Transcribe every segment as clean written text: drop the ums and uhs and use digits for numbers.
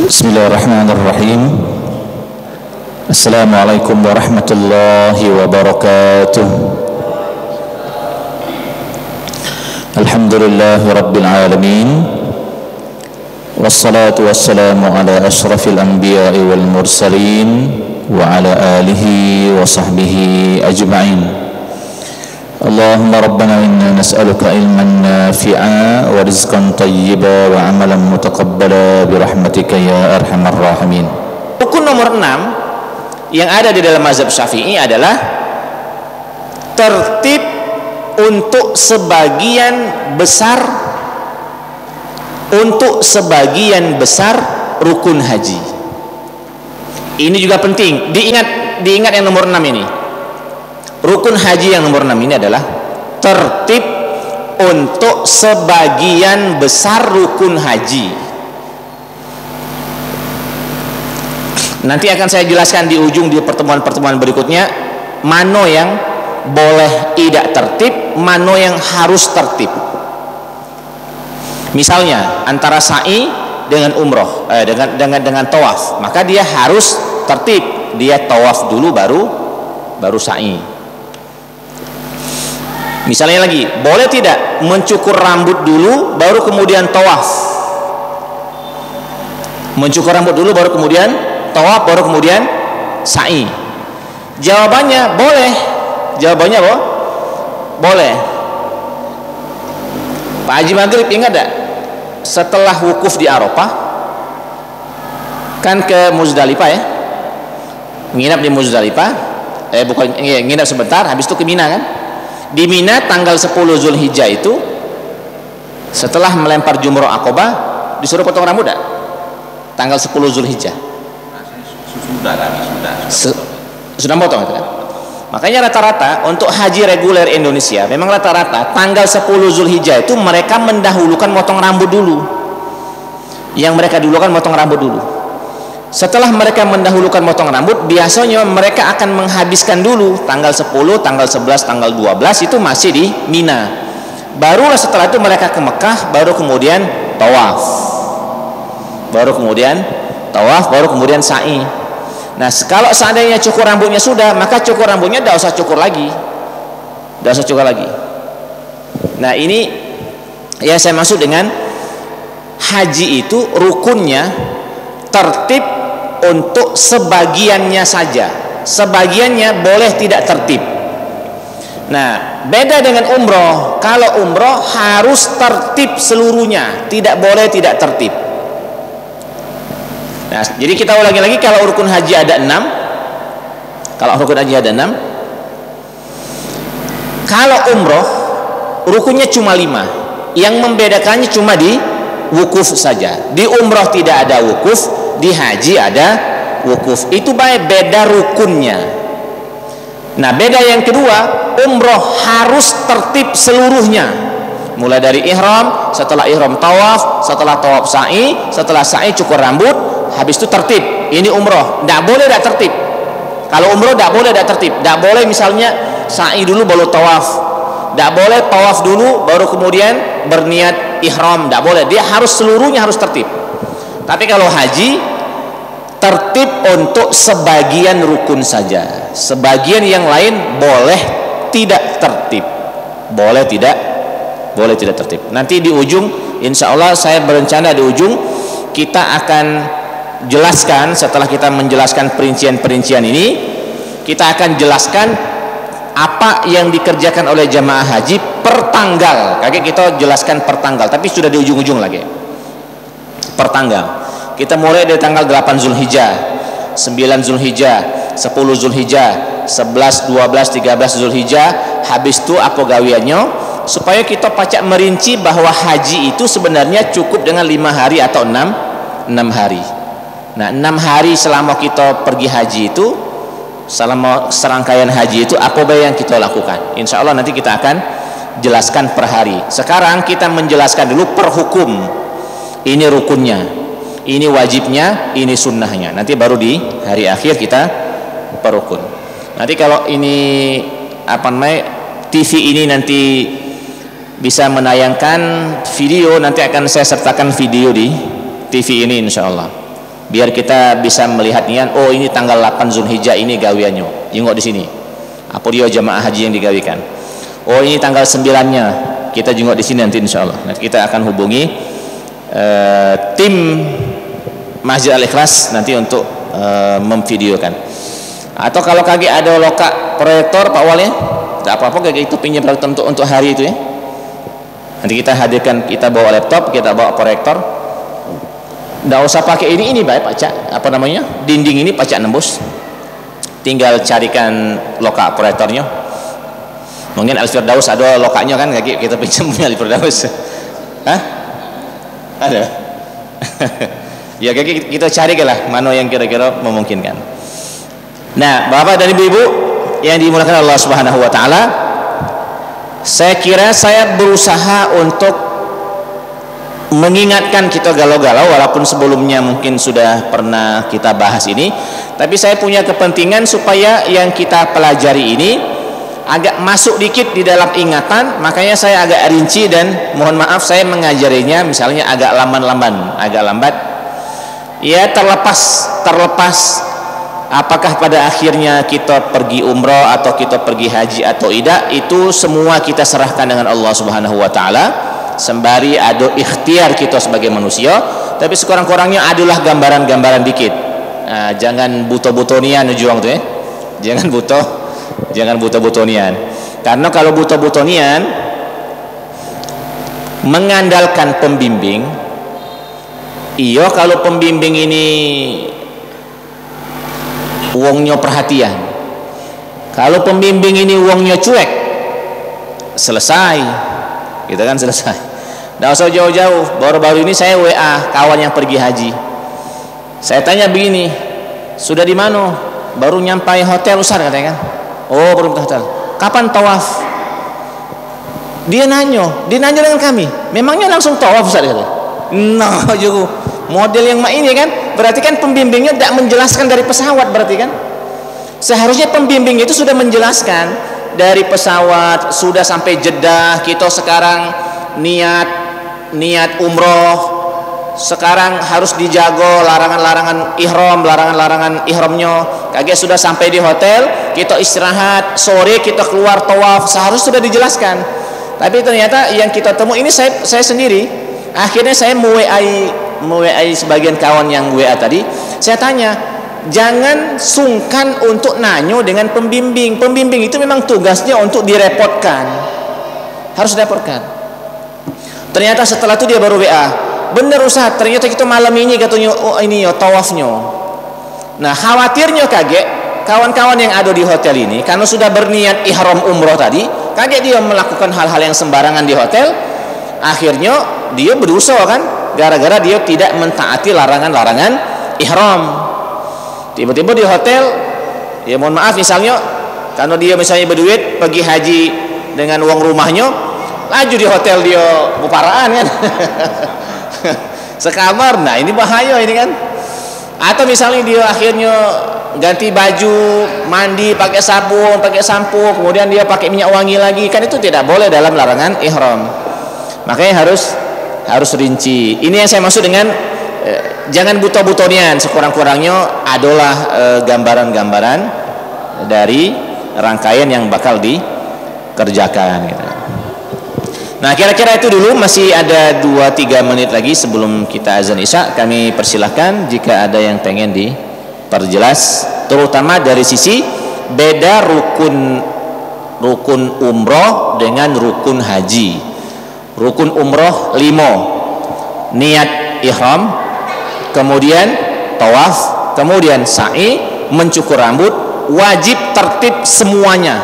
Bismillahirrahmanirrahim. Assalamualaikum warahmatullahi wabarakatuh. Alhamdulillahi rabbil alamin. Wassalatu wassalamu ala ashrafil anbiya'i wal mursalin wa ala alihi wa sahbihi ajma'in. Allahumma rabbana inna nas'aluka ilman nafi'a wa rizqan tayyiba wa amalan mutaqabbala birahmatika ya arhamar rahimin. Rukun nomor 6 yang ada di dalam mazhab Syafi'i adalah tertib untuk sebagian besar rukun haji. Ini juga penting diingat yang nomor 6 ini. Rukun haji yang nomor 6 ini adalah tertib untuk sebagian besar rukun haji. Nanti akan saya jelaskan di ujung di pertemuan-pertemuan berikutnya mana yang boleh tidak tertib, mana yang harus tertib. Misalnya antara sa'i dengan umroh, dengan tawaf, maka dia harus tertib. Dia tawaf dulu baru sa'i. Misalnya lagi, boleh tidak mencukur rambut dulu baru kemudian tawaf? Mencukur rambut dulu baru kemudian tawaf baru kemudian sa'i. Jawabannya boleh. Jawabannya apa? Boleh. Pak Haji Maghrib ingat tak? Setelah wukuf di Arafah kan ke Muzdalifah ya, nginap di Muzdalifah, nginap sebentar, habis itu ke Mina kan. Di Mina tanggal 10 Zulhijjah itu setelah melempar jumroh Aqabah disuruh potong rambut tak? Tanggal 10 Zulhijjah sudah potong itu kan. Makanya rata-rata untuk haji reguler Indonesia memang rata-rata tanggal 10 Zulhijjah itu mereka mendahulukan potong rambut dulu. Yang mereka dulukan potong rambut dulu. Setelah mereka mendahulukan potong rambut, biasanya mereka akan menghabiskan dulu tanggal 10, tanggal 11, tanggal 12 itu masih di Mina. Barulah setelah itu mereka ke Mekah, baru kemudian tawaf. Baru kemudian sa'i. Nah, kalau seandainya cukur rambutnya sudah, maka cukur rambutnya tidak usah cukur lagi. Nah, ini yang saya maksud dengan haji itu rukunnya tertib untuk sebagiannya saja. Sebagiannya boleh tidak tertib. Nah, beda dengan umroh. Kalau umroh harus tertib seluruhnya, tidak boleh tidak tertib. Nah, jadi kita ulangi lagi, kalau rukun haji ada 6. Kalau umroh rukunnya cuma 5. Yang membedakannya cuma di wukuf saja. Di umroh tidak ada wukuf, di haji ada wukuf. Itu beda rukunnya. Nah, beda yang kedua, umroh harus tertib seluruhnya. Mulai dari ihram, setelah ihram tawaf, setelah tawaf sa'i, setelah sa'i cukur rambut, habis itu tertib. Ini umroh, tidak boleh tidak tertib. Kalau umroh tidak boleh tidak tertib. Tidak boleh misalnya sa'i dulu baru tawaf. Tidak boleh tawaf dulu baru kemudian berniat ihram. Tidak boleh. Dia harus seluruhnya harus tertib. Tapi kalau haji tertib untuk sebagian rukun saja. Sebagian yang lain boleh tidak tertib. Boleh tidak tertib. Nanti di ujung insya Allah saya berencana di ujung kita akan jelaskan, setelah kita menjelaskan perincian ini, kita akan jelaskan apa yang dikerjakan oleh jamaah haji per tanggal. Kakek kita jelaskan per tanggal, tapi sudah di ujung-ujung lagi. Per tanggal. Kita mulai dari tanggal 8 Zulhijjah, 9 Zulhijjah, 10 Zulhijjah, 11, 12, 13 Zulhijjah. Habis itu apa gawiannya? Supaya kita pacak merinci bahwa haji itu sebenarnya cukup dengan 5 hari atau 6 hari. Nah, 6 hari selama kita pergi haji itu, selama serangkaian haji itu apa yang kita lakukan. Insya Allah nanti kita akan jelaskan per hari. Sekarang kita menjelaskan dulu per hukum. Ini rukunnya, ini wajibnya, ini sunnahnya. Nanti baru di hari akhir kita per rukun. Nanti kalau ini TV ini nanti bisa menayangkan video, nanti akan saya sertakan video di TV ini insya Allah. biar kita bisa melihat niat, oh ini tanggal 8 Zulhijjah ini gawiannya, jengok di sini. Apa dia jamaah haji yang digawikan? Oh ini tanggal 9-nya, kita jengok di sini nanti insyaallah. Nanti kita akan hubungi tim Masjid Al-Ikhlas nanti untuk memvideokan. Atau kalau kaki ada lokak proyektor Pak Wali, tidak apa-apa kayak itu pinjam proyektor untuk hari itu ya. Nanti kita hadirkan, kita bawa laptop, kita bawa proyektor. Nggak usah pakai ini baik Pak Cak, apa namanya, dinding ini Pak Cak nembus, tinggal carikan lokak proyektornya. Mungkin Al-Firdaus ada lokaknya kan, kita pinjam punya Al-Firdaus. Hah? Ada? Ya kita cari lah mana yang kira-kira memungkinkan. Nah Bapak dan Ibu-ibu yang dimuliakan Allah Subhanahu wa Ta'ala, saya kira saya berusaha untuk mengingatkan kita galau-galau, walaupun sebelumnya mungkin sudah pernah kita bahas ini, tapi saya punya kepentingan supaya yang kita pelajari ini agak masuk dikit di dalam ingatan. Makanya saya agak rinci dan mohon maaf saya mengajarinya misalnya agak lambat ya, terlepas apakah pada akhirnya kita pergi umroh atau kita pergi haji atau tidak, itu semua kita serahkan dengan Allah Subhanahu wa Ta'ala, sembari ada ikhtiar kita sebagai manusia. Tapi sekurang-kurangnya adalah gambaran-gambaran dikit. Nah, jangan buto-butonian juang tuh ya, jangan buto-butonian, karena kalau buto-butonian mengandalkan pembimbing, iya kalau pembimbing ini uangnya perhatian, kalau pembimbing ini uangnya cuek, selesai gitu kan, selesai. Nggak usah jauh-jauh. Baru-baru ini saya WA kawan yang pergi haji, saya tanya begini, sudah di mana? Baru nyampai hotel Ustaz katanya kan. Oh baru hotel. Kapan tawaf? Dia nanya dengan kami, memangnya langsung tawaf Ustaz kata. Nah juga model yang ini kan, berarti kan pembimbingnya tidak menjelaskan dari pesawat. Berarti kan seharusnya pembimbing itu sudah menjelaskan dari pesawat, sudah sampai Jeddah, kita sekarang niat umroh, sekarang harus dijago larangan-larangan ihramnya. Kaget sudah sampai di hotel, kita istirahat, sore kita keluar tawaf, seharusnya sudah dijelaskan. Tapi ternyata yang kita temu ini saya sendiri. Akhirnya saya WA sebagian kawan yang WA tadi, saya tanya, jangan sungkan untuk nanyo dengan pembimbing. Pembimbing itu memang tugasnya untuk direpotkan, harus direpotkan. Ternyata setelah itu dia baru WA, bener Ustaz, ternyata kita malam ini katanya, oh ini ya tawafnya. Nah khawatirnya kaget kawan-kawan yang ada di hotel ini, karena sudah berniat ihram umroh tadi, kaget dia melakukan hal-hal yang sembarangan di hotel. Akhirnya dia berdosa kan, gara-gara dia tidak mentaati larangan-larangan ihram. Tiba-tiba di hotel, ya mohon maaf misalnya, karena dia misalnya berduit pergi haji dengan uang rumahnya, laju di hotel dia buparaan kan. Sekamar. Nah ini bahaya ini kan. Atau misalnya dia akhirnya ganti baju, mandi pakai sabun, pakai sampo, kemudian dia pakai minyak wangi lagi, kan itu tidak boleh dalam larangan ihram. Makanya harus rinci. Ini yang saya maksud dengan jangan buta-butonian. Sekurang-kurangnya adalah gambaran-gambaran dari rangkaian yang bakal dikerjakan gitu. Nah kira-kira itu dulu. Masih ada 2-3 menit lagi sebelum kita azan isya. Kami persilahkan jika ada yang pengen diperjelas, terutama dari sisi beda rukun umroh dengan rukun haji. Rukun umroh 5, niat ihram, kemudian tawaf, kemudian sa'i, mencukur rambut, wajib tertib semuanya.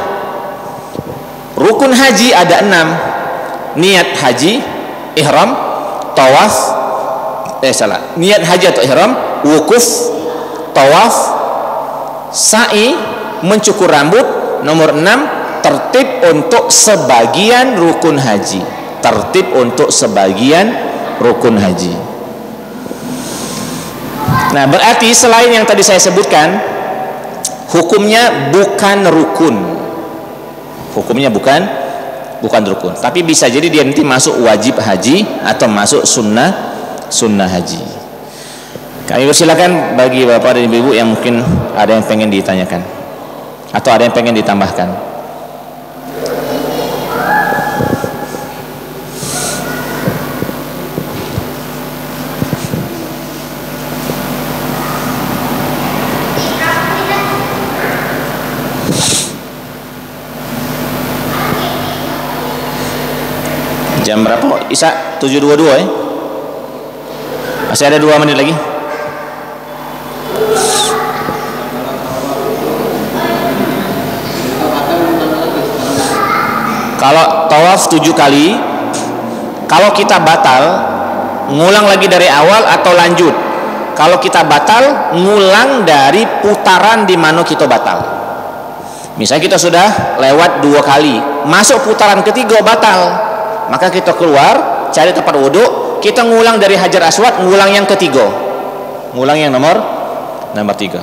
Rukun haji ada 6, niat haji, ihram, tawaf, niat haji atau ihram, wukuf, tawaf, sa'i, mencukur rambut. Nomor 6, tertib untuk sebagian rukun haji. Tertib untuk sebagian rukun haji. Nah berarti selain yang tadi saya sebutkan, hukumnya bukan rukun. Hukumnya bukan rukun, tapi bisa jadi dia nanti masuk wajib haji atau masuk sunnah haji. Kami persilakan bagi bapak dan ibu yang mungkin ada yang pengen ditanyakan atau ada yang pengen ditambahkan. Jam berapa? Isa 7.22 ya? Masih ada 2 menit lagi. Kalau tawaf 7 kali, kalau kita batal, ngulang lagi dari awal atau lanjut? Kalau kita batal, ngulang dari putaran di mana kita batal. Misalnya kita sudah lewat 2 kali, masuk putaran ketiga batal. Maka kita keluar, cari tempat wudhu, kita ngulang dari Hajar Aswad, ngulang yang ketiga, ngulang yang nomor 3.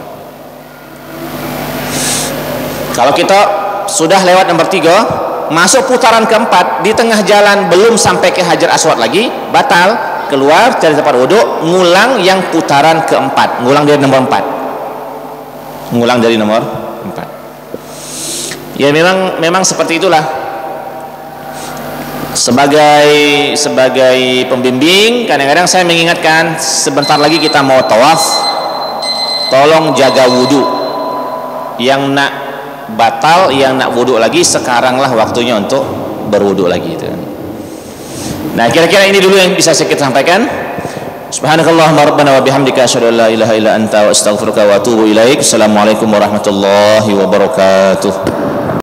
Kalau kita sudah lewat nomor 3, masuk putaran keempat, di tengah jalan belum sampai ke Hajar Aswad lagi, batal, keluar, cari tempat wudhu, ngulang yang putaran keempat, ngulang dari nomor 4, ngulang dari nomor 4. Ya memang seperti itulah. Sebagai pembimbing, kadang-kadang saya mengingatkan, sebentar lagi kita mau tawaf, tolong jaga wudhu. Yang nak batal, yang nak wudhu lagi, sekaranglah waktunya untuk berwudhu lagi itu. Nah, kira-kira ini dulu yang bisa saya sampaikan. Subhanakallahumma rabbana wa bihamdika asyhadu an la ilaha illa anta wa astaghfiruka wa atubu ilaik. Assalamualaikum warahmatullahi wabarakatuh.